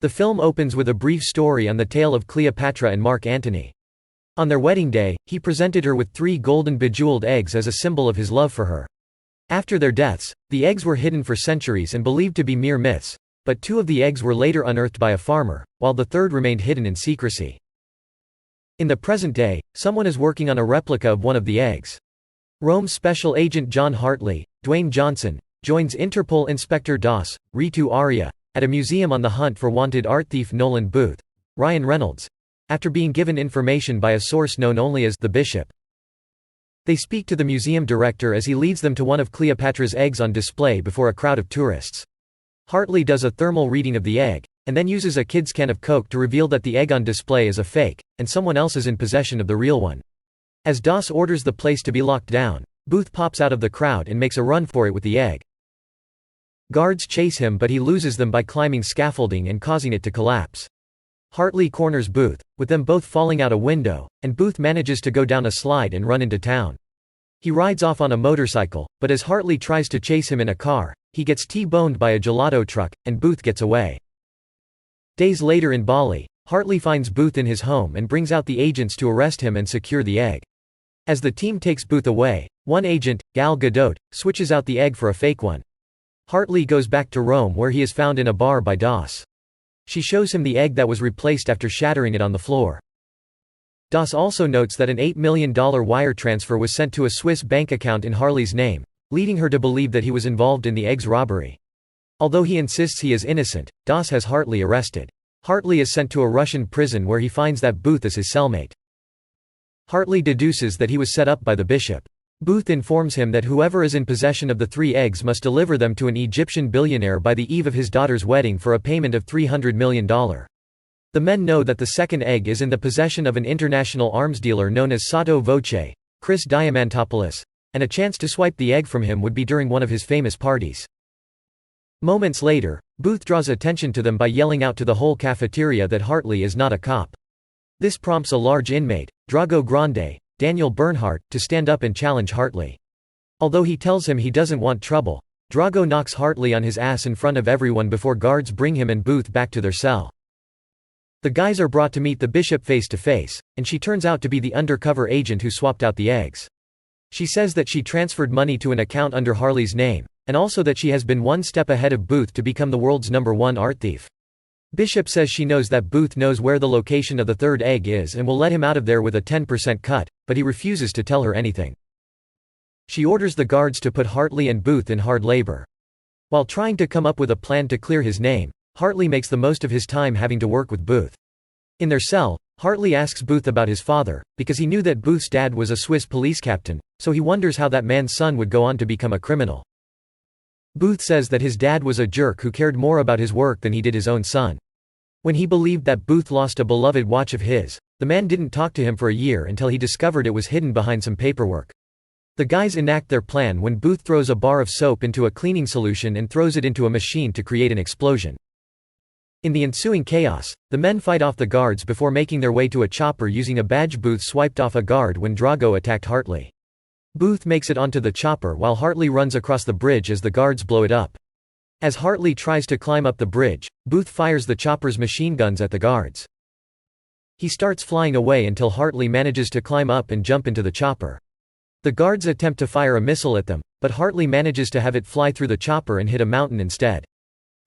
The film opens with a brief story on the tale of Cleopatra and Mark Antony. On their wedding day, he presented her with 3 golden bejeweled eggs as a symbol of his love for her. After their deaths, the eggs were hidden for centuries and believed to be mere myths, but 2 of the eggs were later unearthed by a farmer, while the third remained hidden in secrecy. In the present day, someone is working on a replica of one of the eggs. Rome Special Agent John Hartley, Dwayne Johnson, joins Interpol Inspector Das, Ritu Arya, at a museum on the hunt for wanted art thief Nolan Booth, Ryan Reynolds, after being given information by a source known only as the Bishop. They speak to the museum director as he leads them to one of Cleopatra's eggs on display before a crowd of tourists. Hartley does a thermal reading of the egg, and then uses a kid's can of Coke to reveal that the egg on display is a fake, and someone else is in possession of the real one. As Das orders the place to be locked down, Booth pops out of the crowd and makes a run for it with the egg. Guards chase him, but he loses them by climbing scaffolding and causing it to collapse. Hartley corners Booth, with them both falling out a window, and Booth manages to go down a slide and run into town. He rides off on a motorcycle, but as Hartley tries to chase him in a car, he gets T-boned by a gelato truck, and Booth gets away. Days later in Bali, Hartley finds Booth in his home and brings out the agents to arrest him and secure the egg. As the team takes Booth away, one agent, Gal Gadot, switches out the egg for a fake one. Hartley goes back to Rome where he is found in a bar by Das. She shows him the egg that was replaced after shattering it on the floor. Das also notes that an $8 million wire transfer was sent to a Swiss bank account in Hartley's name, leading her to believe that he was involved in the egg's robbery. Although he insists he is innocent, Das has Hartley arrested. Hartley is sent to a Russian prison where he finds that Booth is his cellmate. Hartley deduces that he was set up by the Bishop. Booth informs him that whoever is in possession of the 3 eggs must deliver them to an Egyptian billionaire by the eve of his daughter's wedding for a payment of $300 million. The men know that the second egg is in the possession of an international arms dealer known as Sotto Voce, Chris Diamantopoulos, and a chance to swipe the egg from him would be during one of his famous parties. Moments later, Booth draws attention to them by yelling out to the whole cafeteria that Hartley is not a cop. This prompts a large inmate, Drago Grande, Daniel Bernhardt, to stand up and challenge Hartley. Although he tells him he doesn't want trouble, Drago knocks Hartley on his ass in front of everyone before guards bring him and Booth back to their cell. The guys are brought to meet the Bishop face to face, and she turns out to be the undercover agent who swapped out the eggs. She says that she transferred money to an account under Hartley's name, and also that she has been one step ahead of Booth to become the world's #1 art thief. Bishop says she knows that Booth knows where the location of the third egg is and will let him out of there with a 10% cut, but he refuses to tell her anything. She orders the guards to put Hartley and Booth in hard labor. While trying to come up with a plan to clear his name, Hartley makes the most of his time having to work with Booth. In their cell, Hartley asks Booth about his father, because he knew that Booth's dad was a Swiss police captain, so he wonders how that man's son would go on to become a criminal. Booth says that his dad was a jerk who cared more about his work than he did his own son. When he believed that Booth lost a beloved watch of his, the man didn't talk to him for a year until he discovered it was hidden behind some paperwork. The guys enact their plan when Booth throws a bar of soap into a cleaning solution and throws it into a machine to create an explosion. In the ensuing chaos, the men fight off the guards before making their way to a chopper using a badge Booth swiped off a guard when Drago attacked Hartley. Booth makes it onto the chopper while Hartley runs across the bridge as the guards blow it up. As Hartley tries to climb up the bridge, Booth fires the chopper's machine guns at the guards. He starts flying away until Hartley manages to climb up and jump into the chopper. The guards attempt to fire a missile at them, but Hartley manages to have it fly through the chopper and hit a mountain instead.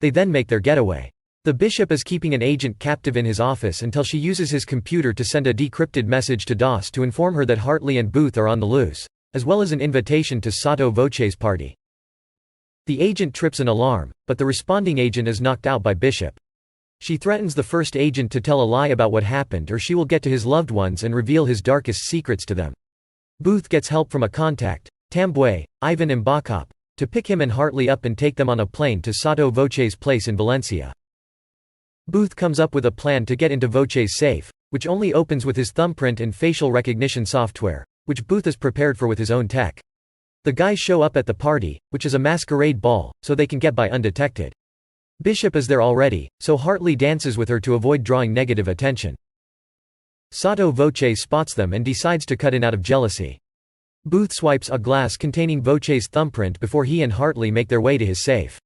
They then make their getaway. The Bishop is keeping an agent captive in his office until she uses his computer to send a decrypted message to Das to inform her that Hartley and Booth are on the loose, as well as an invitation to Sotto Voce's party. The agent trips an alarm, but the responding agent is knocked out by Bishop. She threatens the first agent to tell a lie about what happened or she will get to his loved ones and reveal his darkest secrets to them. Booth gets help from a contact, Tambwe, Ivan Mbakop, to pick him and Hartley up and take them on a plane to Sotto Voce's place in Valencia. Booth comes up with a plan to get into Voce's safe, which only opens with his thumbprint and facial recognition software, which Booth is prepared for with his own tech. The guys show up at the party, which is a masquerade ball, so they can get by undetected. Bishop is there already, so Hartley dances with her to avoid drawing negative attention. Sotto Voce spots them and decides to cut in out of jealousy. Booth swipes a glass containing Voce's thumbprint before he and Hartley make their way to his safe.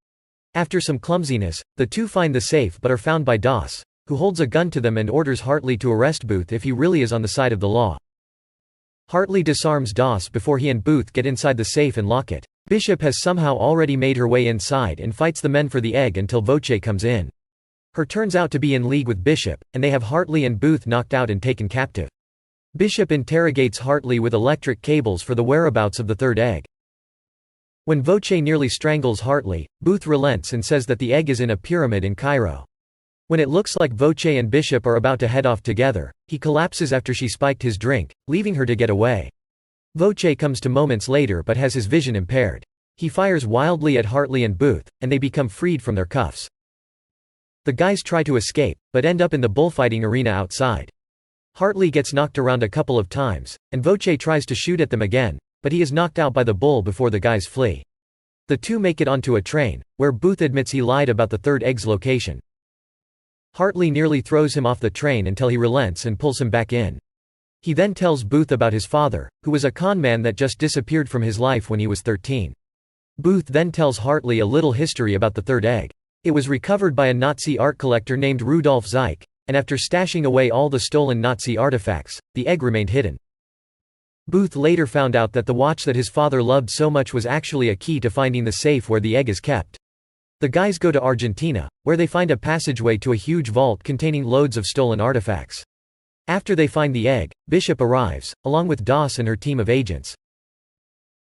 After some clumsiness, the two find the safe but are found by Doss, who holds a gun to them and orders Hartley to arrest Booth if he really is on the side of the law. Hartley disarms Doss before he and Booth get inside the safe and lock it. Bishop has somehow already made her way inside and fights the men for the egg until Voce comes in. Her turns out to be in league with Bishop, and they have Hartley and Booth knocked out and taken captive. Bishop interrogates Hartley with electric cables for the whereabouts of the third egg. When Voce nearly strangles Hartley, Booth relents and says that the egg is in a pyramid in Cairo. When it looks like Voce and Bishop are about to head off together, he collapses after she spiked his drink, leaving her to get away. Voce comes to moments later but has his vision impaired. He fires wildly at Hartley and Booth, and they become freed from their cuffs. The guys try to escape, but end up in the bullfighting arena outside. Hartley gets knocked around a couple of times, and Voce tries to shoot at them again, but he is knocked out by the bull before the guys flee. The two make it onto a train, where Booth admits he lied about the third egg's location. Hartley nearly throws him off the train until he relents and pulls him back in. He then tells Booth about his father, who was a con man that just disappeared from his life when he was 13. Booth then tells Hartley a little history about the third egg. It was recovered by a Nazi art collector named Rudolf Zeich, and after stashing away all the stolen Nazi artifacts, the egg remained hidden. Booth later found out that the watch that his father loved so much was actually a key to finding the safe where the egg is kept. The guys go to Argentina, where they find a passageway to a huge vault containing loads of stolen artifacts. After they find the egg, Bishop arrives, along with Doss and her team of agents.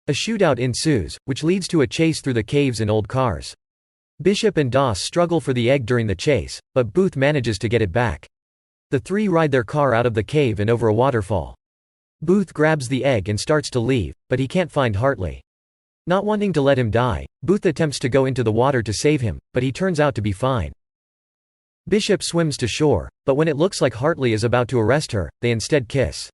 A shootout ensues, which leads to a chase through the caves in old cars. Bishop and Doss struggle for the egg during the chase, but Booth manages to get it back. The three ride their car out of the cave and over a waterfall. Booth grabs the egg and starts to leave, but he can't find Hartley. Not wanting to let him die, Booth attempts to go into the water to save him, but he turns out to be fine. Bishop swims to shore, but when it looks like Hartley is about to arrest her, they instead kiss.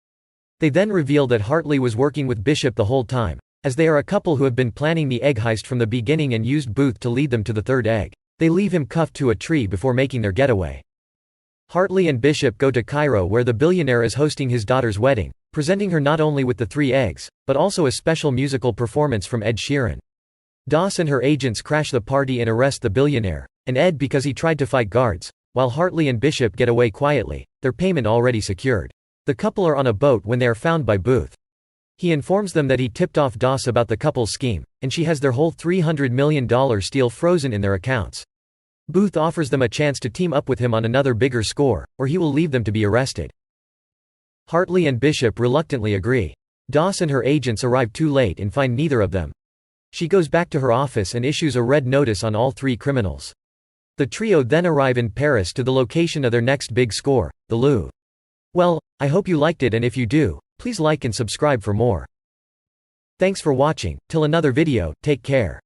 They then reveal that Hartley was working with Bishop the whole time, as they are a couple who have been planning the egg heist from the beginning and used Booth to lead them to the third egg. They leave him cuffed to a tree before making their getaway. Hartley and Bishop go to Cairo where the billionaire is hosting his daughter's wedding, presenting her not only with the 3 eggs, but also a special musical performance from Ed Sheeran. Doss and her agents crash the party and arrest the billionaire, and Ed because he tried to fight guards, while Hartley and Bishop get away quietly, their payment already secured. The couple are on a boat when they are found by Booth. He informs them that he tipped off Doss about the couple's scheme, and she has their whole $300 million steal frozen in their accounts. Booth offers them a chance to team up with him on another bigger score, or he will leave them to be arrested. Hartley and Bishop reluctantly agree. Doss and her agents arrive too late and find neither of them. She goes back to her office and issues a red notice on all 3 criminals. The trio then arrive in Paris to the location of their next big score, the Louvre. Well, I hope you liked it, and if you do, please like and subscribe for more. Thanks for watching. Till another video, take care.